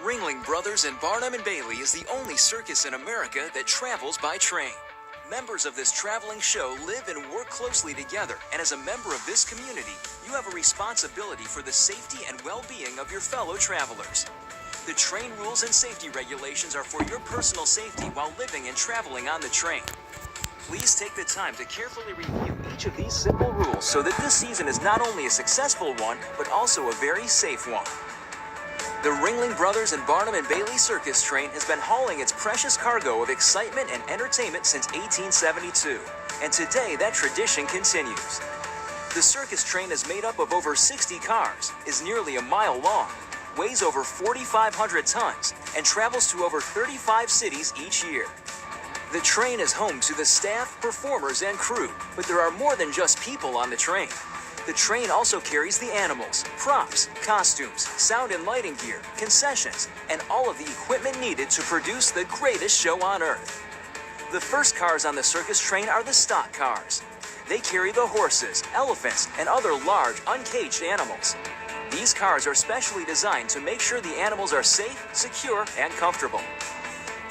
Ringling Brothers and Barnum and Bailey is the only circus in America that travels by train. Members of this traveling show live and work closely together, and as a member of this community, you have a responsibility for the safety and well-being of your fellow travelers. The train rules and safety regulations are for your personal safety while living and traveling on the train. Please take the time to carefully review each of these simple rules so that this season is not only a successful one, but also a very safe one. The Ringling Brothers and Barnum and Bailey circus train has been hauling its precious cargo of excitement and entertainment since 1872, and today that tradition continues. The circus train is made up of over 60 cars, is nearly a mile long, weighs over 4,500 tons, and travels to over 35 cities each year. The train is home to the staff, performers, and crew, but there are more than just people on the train. The train also carries the animals, props, costumes, sound and lighting gear, concessions, and all of the equipment needed to produce the greatest show on earth. The first cars on the circus train are the stock cars. They carry the horses, elephants, and other large, uncaged animals. These cars are specially designed to make sure the animals are safe, secure, and comfortable.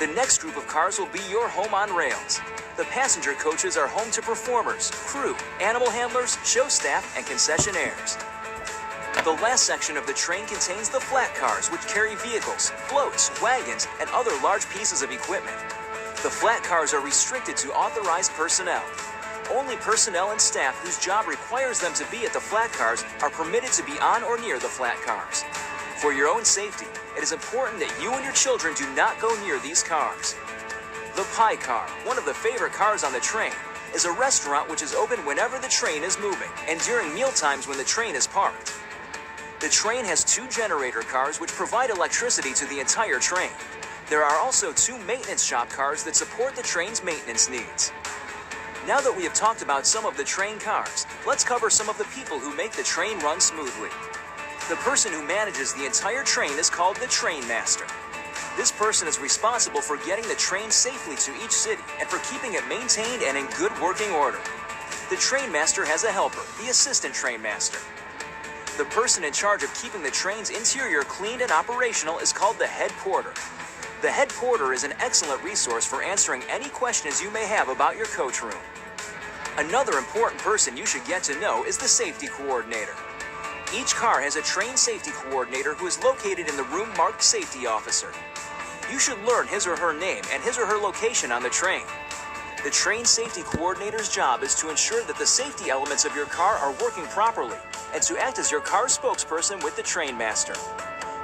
The next group of cars will be your home on rails. The passenger coaches are home to performers, crew, animal handlers, show staff, and concessionaires. The last section of the train contains the flat cars, which carry vehicles, floats, wagons, and other large pieces of equipment. The flat cars are restricted to authorized personnel. Only personnel and staff whose job requires them to be at the flat cars are permitted to be on or near the flat cars. For your own safety, it is important that you and your children do not go near these cars. The Pie Car, one of the favorite cars on the train, is a restaurant which is open whenever the train is moving and during meal times when the train is parked. The train has 2 generator cars which provide electricity to the entire train. There are also 2 maintenance shop cars that support the train's maintenance needs. Now that we have talked about some of the train cars, let's cover some of the people who make the train run smoothly. The person who manages the entire train is called the train master. This person is responsible for getting the train safely to each city and for keeping it maintained and in good working order. The train master has a helper, the assistant train master. The person in charge of keeping the train's interior cleaned and operational is called the head porter. The head porter is an excellent resource for answering any questions you may have about your coach room. Another important person you should get to know is the safety coordinator. Each car has a train safety coordinator who is located in the room marked safety officer. You should learn his or her name and his or her location on the train. The train safety coordinator's job is to ensure that the safety elements of your car are working properly and to act as your car's spokesperson with the train master.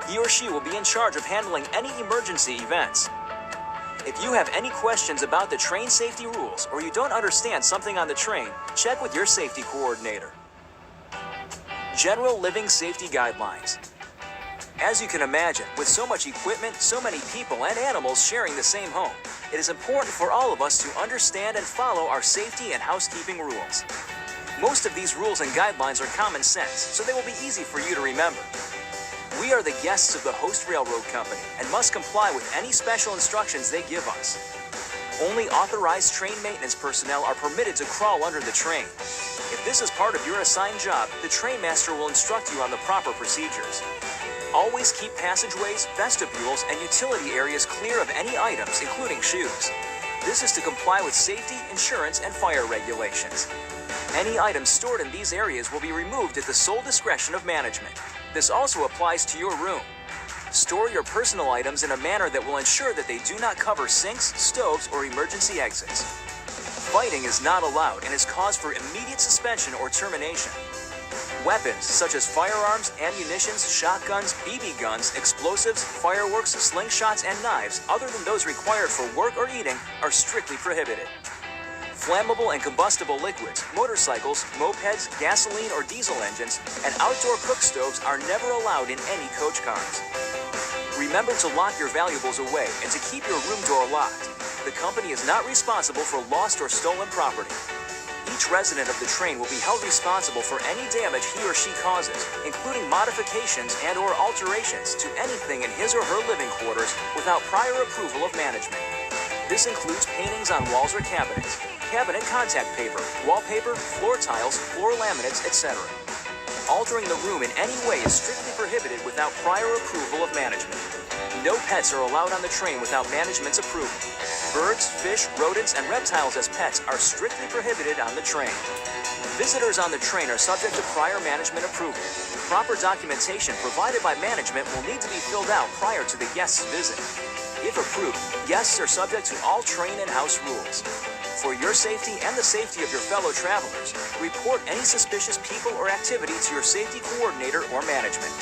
He or she will be in charge of handling any emergency events. If you have any questions about the train safety rules or you don't understand something on the train, check with your safety coordinator. General Living Safety Guidelines. As you can imagine, with so much equipment, so many people and animals sharing the same home, it is important for all of us to understand and follow our safety and housekeeping rules. Most of these rules and guidelines are common sense, so they will be easy for you to remember. We are the guests of the host railroad company and must comply with any special instructions they give us. Only authorized train maintenance personnel are permitted to crawl under the train. If this is part of your assigned job, the train master will instruct you on the proper procedures. Always keep passageways, vestibules, and utility areas clear of any items, including shoes. This is to comply with safety, insurance, and fire regulations. Any items stored in these areas will be removed at the sole discretion of management. This also applies to your room. Store your personal items in a manner that will ensure that they do not cover sinks, stoves, or emergency exits. Fighting is not allowed and is cause for immediate suspension or termination. Weapons such as firearms, ammunitions, shotguns, BB guns, explosives, fireworks, slingshots, and knives, other than those required for work or eating, are strictly prohibited. Flammable and combustible liquids, motorcycles, mopeds, gasoline or diesel engines, and outdoor cook stoves are never allowed in any coach cars. Remember to lock your valuables away and to keep your room door locked. The company is not responsible for lost or stolen property. Each resident of the train will be held responsible for any damage he or she causes, including modifications and or alterations to anything in his or her living quarters without prior approval of management. This includes paintings on walls or cabinets, cabinet contact paper, wallpaper, floor tiles, floor laminates, etc. Altering the room in any way is strictly prohibited without prior approval of management. No pets are allowed on the train without management's approval. Birds, fish, rodents, and reptiles as pets are strictly prohibited on the train. Visitors on the train are subject to prior management approval. Proper documentation provided by management will need to be filled out prior to the guest's visit. If approved, guests are subject to all train and house rules. For your safety and the safety of your fellow travelers, report any suspicious people or activity to your safety coordinator or management.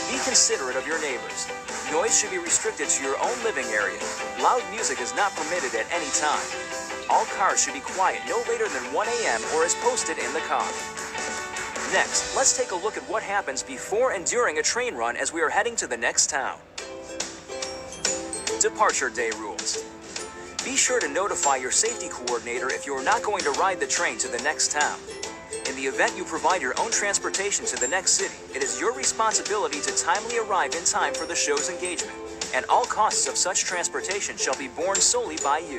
Be considerate of your neighbors. Noise should be restricted to your own living area. Loud music is not permitted at any time. All cars should be quiet no later than 1 a.m. or as posted in the car. Next, let's take a look at what happens before and during a train run as we are heading to the next town. Departure day rules. Be sure to notify your safety coordinator if you are not going to ride the train to the next town. In the event you provide your own transportation to the next city, it is your responsibility to timely arrive in time for the show's engagement, and all costs of such transportation shall be borne solely by you.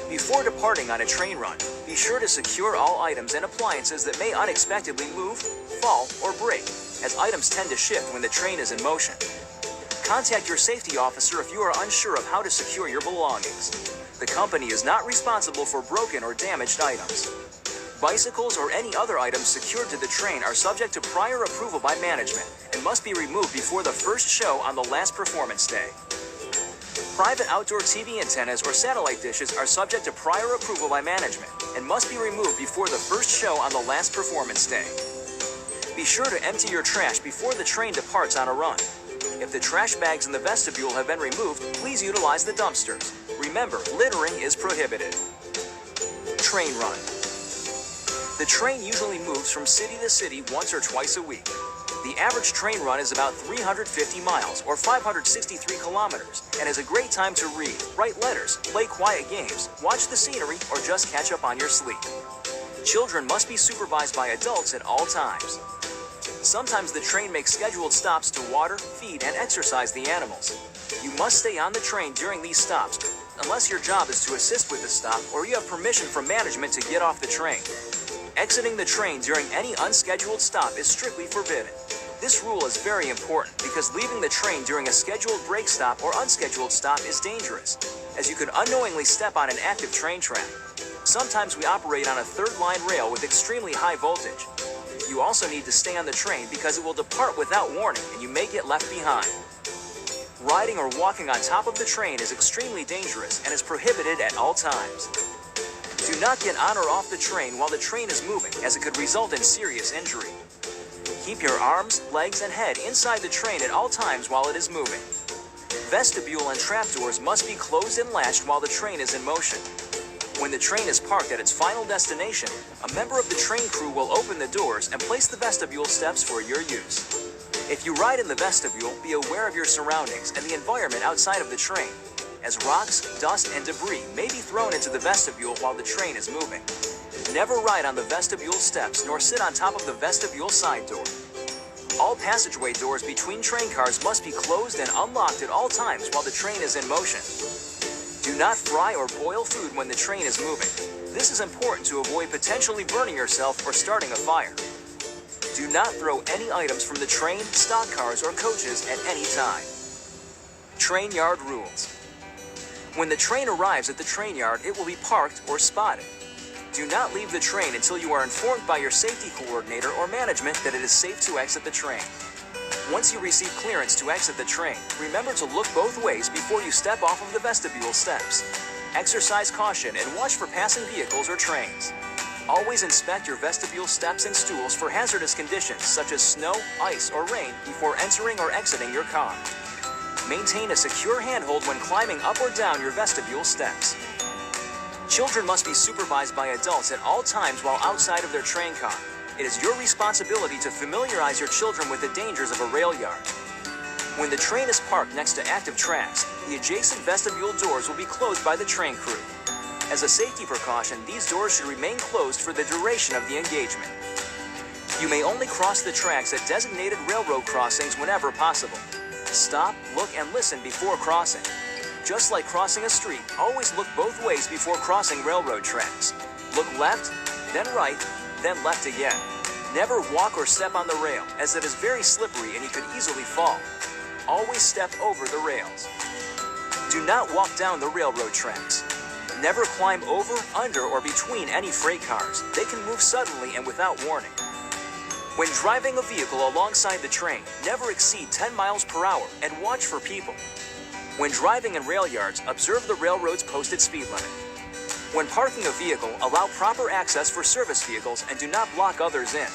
Before departing on a train run, be sure to secure all items and appliances that may unexpectedly move, fall, or break, as items tend to shift when the train is in motion. Contact your safety officer if you are unsure of how to secure your belongings. The company is not responsible for broken or damaged items. Bicycles or any other items secured to the train are subject to prior approval by management and must be removed before the first show on the last performance day. Private outdoor TV antennas or satellite dishes are subject to prior approval by management and must be removed before the first show on the last performance day. Be sure to empty your trash before the train departs on a run. If the trash bags in the vestibule have been removed, please utilize the dumpsters. Remember, littering is prohibited. Train run. The train usually moves from city to city once or twice a week. The average train run is about 350 miles or 563 kilometers and is a great time to read, write letters, play quiet games, watch the scenery, or just catch up on your sleep. Children must be supervised by adults at all times. Sometimes the train makes scheduled stops to water, feed, and exercise the animals. You must stay on the train during these stops unless your job is to assist with the stop or you have permission from management to get off the train. Exiting the train during any unscheduled stop is strictly forbidden. This rule is very important because leaving the train during a scheduled break stop or unscheduled stop is dangerous, as you could unknowingly step on an active train track. Sometimes we operate on a third-line rail with extremely high voltage. You also need to stay on the train because it will depart without warning and you may get left behind. Riding or walking on top of the train is extremely dangerous and is prohibited at all times. Do not get on or off the train while the train is moving, as it could result in serious injury. Keep your arms, legs, and head inside the train at all times while it is moving. Vestibule and trapdoors must be closed and latched while the train is in motion. When the train is parked at its final destination, a member of the train crew will open the doors and place the vestibule steps for your use. If you ride in the vestibule, be aware of your surroundings and the environment outside of the train, as rocks, dust, and debris may be thrown into the vestibule while the train is moving. Never ride on the vestibule steps nor sit on top of the vestibule side door. All passageway doors between train cars must be closed and unlocked at all times while the train is in motion. Do not fry or boil food when the train is moving. This is important to avoid potentially burning yourself or starting a fire. Do not throw any items from the train, stock cars, or coaches at any time. Train yard rules. When the train arrives at the train yard, it will be parked or spotted. Do not leave the train until you are informed by your safety coordinator or management that it is safe to exit the train. Once you receive clearance to exit the train, remember to look both ways before you step off of the vestibule steps. Exercise caution and watch for passing vehicles or trains. Always inspect your vestibule steps and stools for hazardous conditions such as snow, ice, or rain before entering or exiting your car. Maintain a secure handhold when climbing up or down your vestibule steps. Children must be supervised by adults at all times while outside of their train car. It is your responsibility to familiarize your children with the dangers of a rail yard. When the train is parked next to active tracks, the adjacent vestibule doors will be closed by the train crew. As a safety precaution, these doors should remain closed for the duration of the engagement. You may only cross the tracks at designated railroad crossings whenever possible. Stop, look, and listen before crossing. Just like crossing a street, always look both ways before crossing railroad tracks. Look left, then right, then left again. Never walk or step on the rail, as it is very slippery and you could easily fall. Always step over the rails. Do not walk down the railroad tracks. Never climb over, under, or between any freight cars. They can move suddenly and without warning. When driving a vehicle alongside the train, never exceed 10 miles per hour and watch for people. When driving in rail yards, observe the railroad's posted speed limit. When parking a vehicle, allow proper access for service vehicles and do not block others in.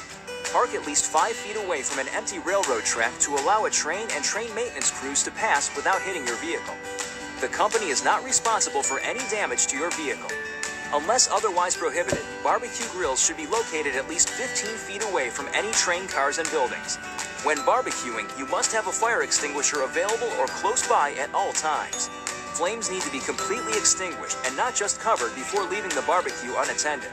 Park at least 5 feet away from an empty railroad track to allow a train and train maintenance crews to pass without hitting your vehicle. The company is not responsible for any damage to your vehicle. Unless otherwise prohibited, barbecue grills should be located at least 15 feet away from any train cars and buildings. When barbecuing, you must have a fire extinguisher available or close by at all times. Flames need to be completely extinguished and not just covered before leaving the barbecue unattended.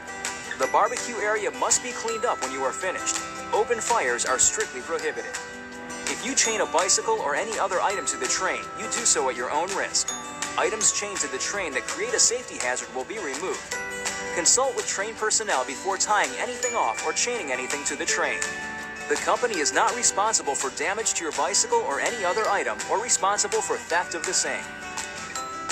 The barbecue area must be cleaned up when you are finished. Open fires are strictly prohibited. If you chain a bicycle or any other item to the train, you do so at your own risk. Items chained to the train that create a safety hazard will be removed. Consult with train personnel before tying anything off or chaining anything to the train. The company is not responsible for damage to your bicycle or any other item or responsible for theft of the same.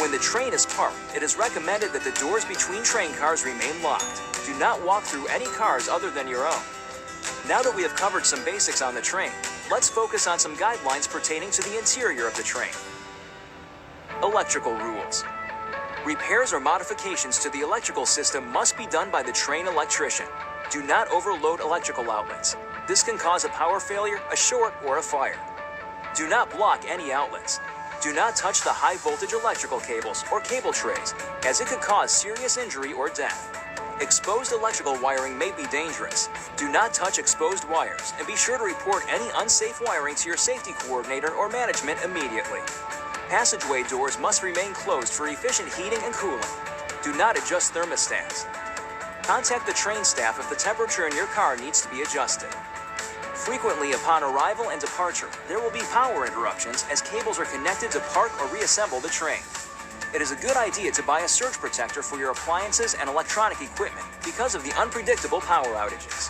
When the train is parked, it is recommended that the doors between train cars remain locked. Do not walk through any cars other than your own. Now that we have covered some basics on the train, let's focus on some guidelines pertaining to the interior of the train. Electrical rules. Repairs or modifications to the electrical system must be done by the train electrician. Do not overload electrical outlets. This can cause a power failure, a short, or a fire. Do not block any outlets. Do not touch the high voltage electrical cables or cable trays, as it could cause serious injury or death. Exposed electrical wiring may be dangerous. Do not touch exposed wires, and be sure to report any unsafe wiring to your safety coordinator or management immediately. Passageway doors must remain closed for efficient heating and cooling. Do not adjust thermostats. Contact the train staff if the temperature in your car needs to be adjusted. Frequently upon arrival and departure, there will be power interruptions as cables are connected to park or reassemble the train. It is a good idea to buy a surge protector for your appliances and electronic equipment because of the unpredictable power outages.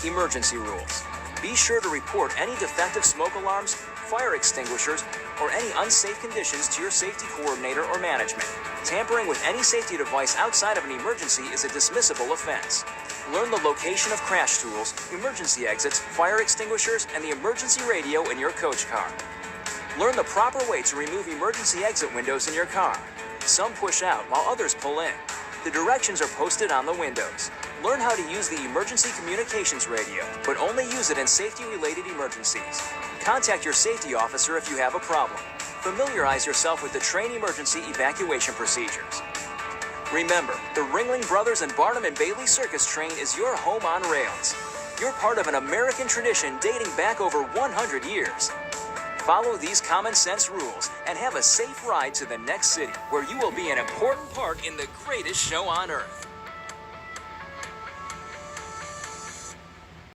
Emergency rules. Be sure to report any defective smoke alarms, fire extinguishers, or any unsafe conditions to your safety coordinator or management. Tampering with any safety device outside of an emergency is a dismissible offense. Learn the location of crash tools, emergency exits, fire extinguishers, and the emergency radio in your coach car. Learn the proper way to remove emergency exit windows in your car. Some push out while others pull in. The directions are posted on the windows. Learn how to use the emergency communications radio, but only use it in safety-related emergencies. Contact your safety officer if you have a problem. Familiarize yourself with the train emergency evacuation procedures. Remember, the Ringling Brothers and Barnum and Bailey Circus Train is your home on rails. You're part of an American tradition dating back over 100 years. Follow these common sense rules and have a safe ride to the next city, where you will be an important part in the greatest show on earth.